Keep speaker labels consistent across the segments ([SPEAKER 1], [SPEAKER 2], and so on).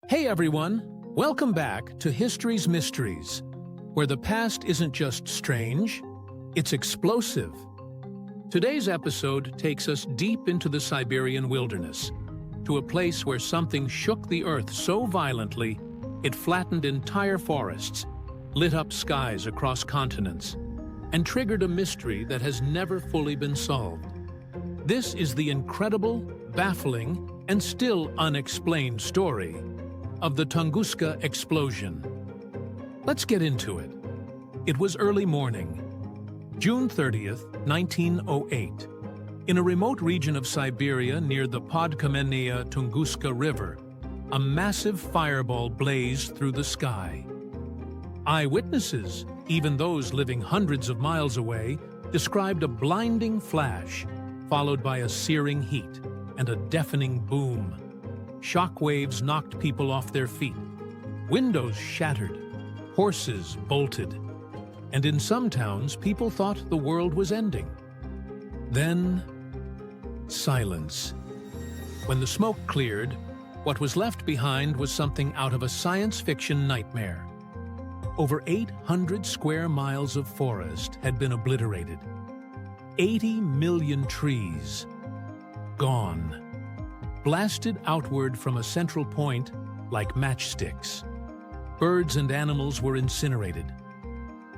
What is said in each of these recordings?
[SPEAKER 1] Hey everyone, welcome back to History's Mysteries, where the past isn't just strange, it's explosive. Today's episode takes us deep into the Siberian wilderness, to a place where something shook the earth so violently it flattened entire forests, lit up skies across continents, and triggered a mystery that has never fully been solved. This is the incredible, baffling, and still unexplained story of the Tunguska explosion. Let's get into it. It was early morning, June 30th, 1908. In a remote region of Siberia near the Podkamennaya Tunguska River, a massive fireball blazed through the sky. Eyewitnesses, even those living hundreds of miles away, described a blinding flash, followed by a searing heat and a deafening boom. Shock waves knocked people off their feet. Windows shattered. Horses bolted. And in some towns, people thought the world was ending. Then, silence. When the smoke cleared, what was left behind was something out of a science fiction nightmare. Over 800 square miles of forest had been obliterated. 80 million trees gone. Blasted outward from a central point like matchsticks. Birds and animals were incinerated.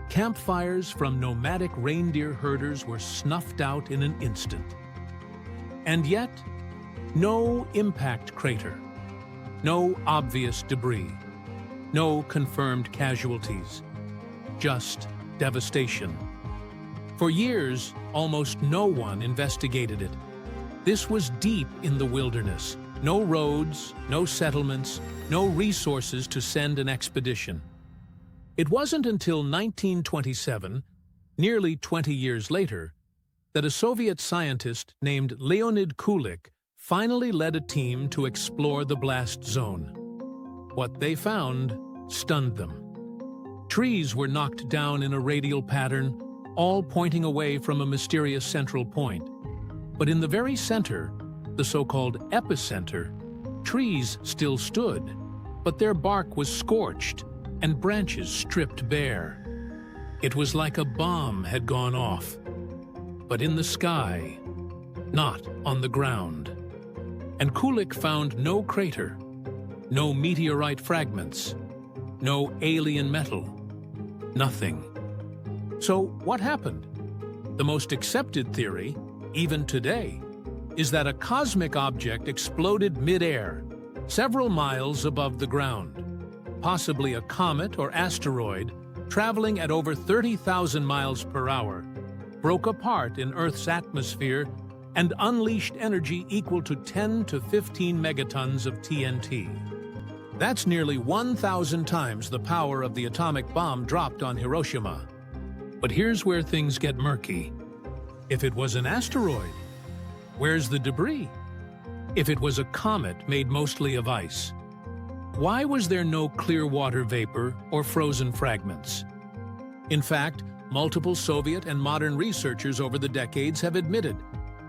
[SPEAKER 1] Campfires from nomadic reindeer herders were snuffed out in an instant. And yet, no impact crater, no obvious debris, no confirmed casualties, just devastation. For years, almost no one investigated it. This was deep in the wilderness. No roads, no settlements, no resources to send an expedition. It wasn't until 1927, nearly 20 years later, that a Soviet scientist named Leonid Kulik finally led a team to explore the blast zone. What they found stunned them. Trees were knocked down in a radial pattern, all pointing away from a mysterious central point. But in the very center, the so-called epicenter, trees still stood, but their bark was scorched and branches stripped bare. It was like a bomb had gone off, but in the sky, not on the ground. And Kulik found no crater, no meteorite fragments, no alien metal, nothing. So what happened? The most accepted theory, even today, is that a cosmic object exploded mid-air, several miles above the ground. Possibly a comet or asteroid, traveling at over 30,000 miles per hour, broke apart in Earth's atmosphere and unleashed energy equal to 10 to 15 megatons of TNT. That's nearly 1,000 times the power of the atomic bomb dropped on Hiroshima. But here's where things get murky. If it was an asteroid, where's the debris? If it was a comet made mostly of ice, why was there no clear water vapor or frozen fragments? In fact, multiple Soviet and modern researchers over the decades have admitted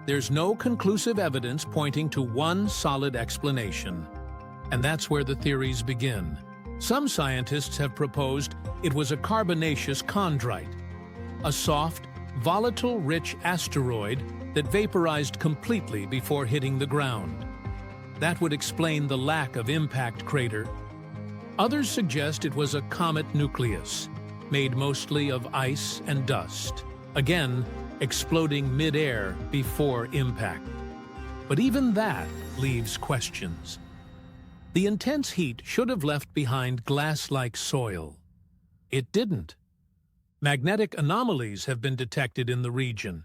[SPEAKER 1] there's no conclusive evidence pointing to one solid explanation. And that's where the theories begin. Some scientists have proposed it was a carbonaceous chondrite, a soft, volatile-rich asteroid that vaporized completely before hitting the ground. That would explain the lack of impact crater. Others suggest it was a comet nucleus, made mostly of ice and dust, again, exploding mid-air before impact. But even that leaves questions. The intense heat should have left behind glass-like soil. It didn't. Magnetic anomalies have been detected in the region.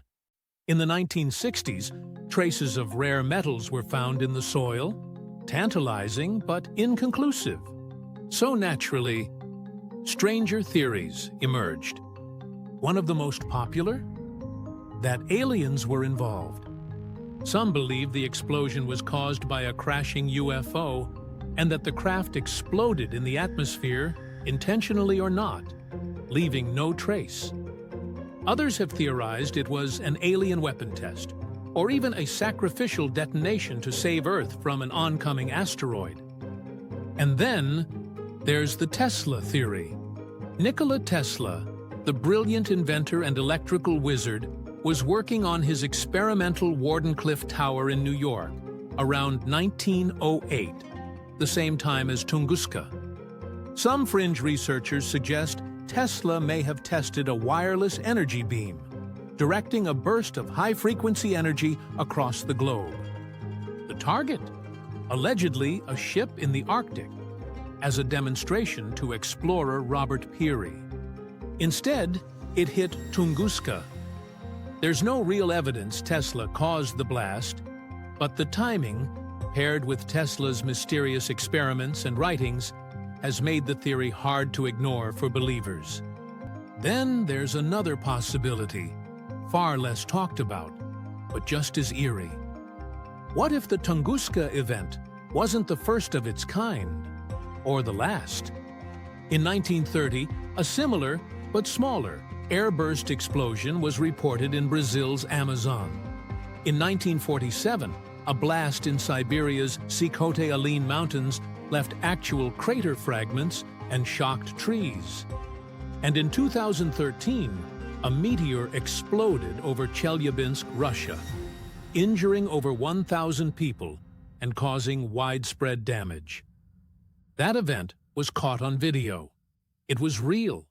[SPEAKER 1] In the 1960s, traces of rare metals were found in the soil, tantalizing but inconclusive. So naturally, stranger theories emerged. One of the most popular? That aliens were involved. Some believe the explosion was caused by a crashing UFO and that the craft exploded in the atmosphere, intentionally or not, leaving no trace. Others have theorized it was an alien weapon test, or even a sacrificial detonation to save Earth from an oncoming asteroid. And then there's the Tesla theory. Nikola Tesla, the brilliant inventor and electrical wizard, was working on his experimental Wardenclyffe Tower in New York around 1908, the same time as Tunguska. Some fringe researchers suggest Tesla may have tested a wireless energy beam, directing a burst of high-frequency energy across the globe. The target? Allegedly a ship in the Arctic, as a demonstration to explorer Robert Peary. Instead, it hit Tunguska. There's no real evidence Tesla caused the blast, but the timing, paired with Tesla's mysterious experiments and writings, has made the theory hard to ignore for believers. Then there's another possibility, far less talked about, but just as eerie. What if the Tunguska Event wasn't the first of its kind, or the last? In 1930, a similar, but smaller, airburst explosion was reported in Brazil's Amazon. In 1947, a blast in Siberia's Sikote Mountains left actual crater fragments and shocked trees. And in 2013, a meteor exploded over Chelyabinsk, Russia, injuring over 1,000 people and causing widespread damage. That event was caught on video. It was real,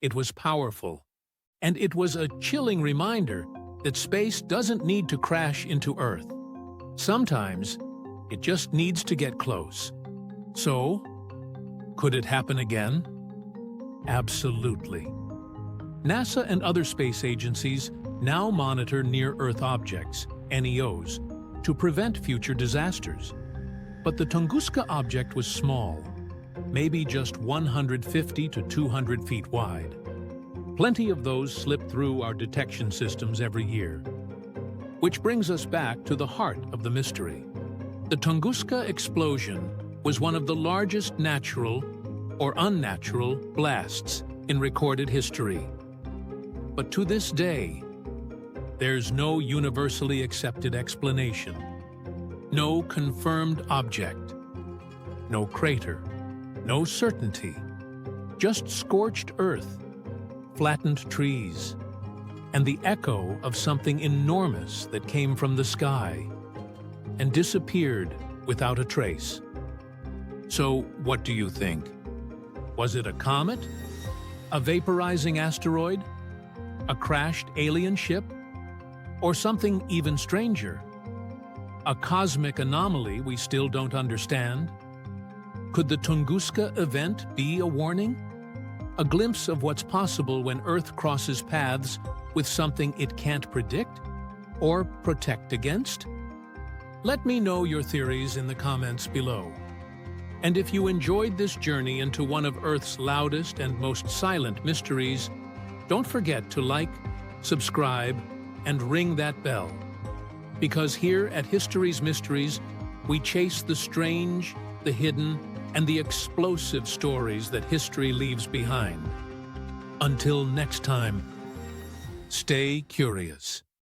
[SPEAKER 1] it was powerful, and it was a chilling reminder that space doesn't need to crash into Earth. Sometimes, it just needs to get close. So, could it happen again? Absolutely. NASA and other space agencies now monitor near-Earth objects, NEOs, to prevent future disasters. But the Tunguska object was small, maybe just 150 to 200 feet wide. Plenty of those slip through our detection systems every year. Which brings us back to the heart of the mystery. The Tunguska explosion was one of the largest natural or unnatural blasts in recorded history. But to this day, there's no universally accepted explanation, no confirmed object, no crater, no certainty, just scorched earth, flattened trees, and the echo of something enormous that came from the sky and disappeared without a trace. So, what do you think? Was it a comet? A vaporizing asteroid? A crashed alien ship? Or something even stranger? A cosmic anomaly we still don't understand? Could the Tunguska Event be a warning? A glimpse of what's possible when Earth crosses paths with something it can't predict or protect against? Let me know your theories in the comments below. And if you enjoyed this journey into one of Earth's loudest and most silent mysteries, don't forget to like, subscribe, and ring that bell. Because here at History's Mysteries, we chase the strange, the hidden, and the explosive stories that history leaves behind. Until next time, stay curious.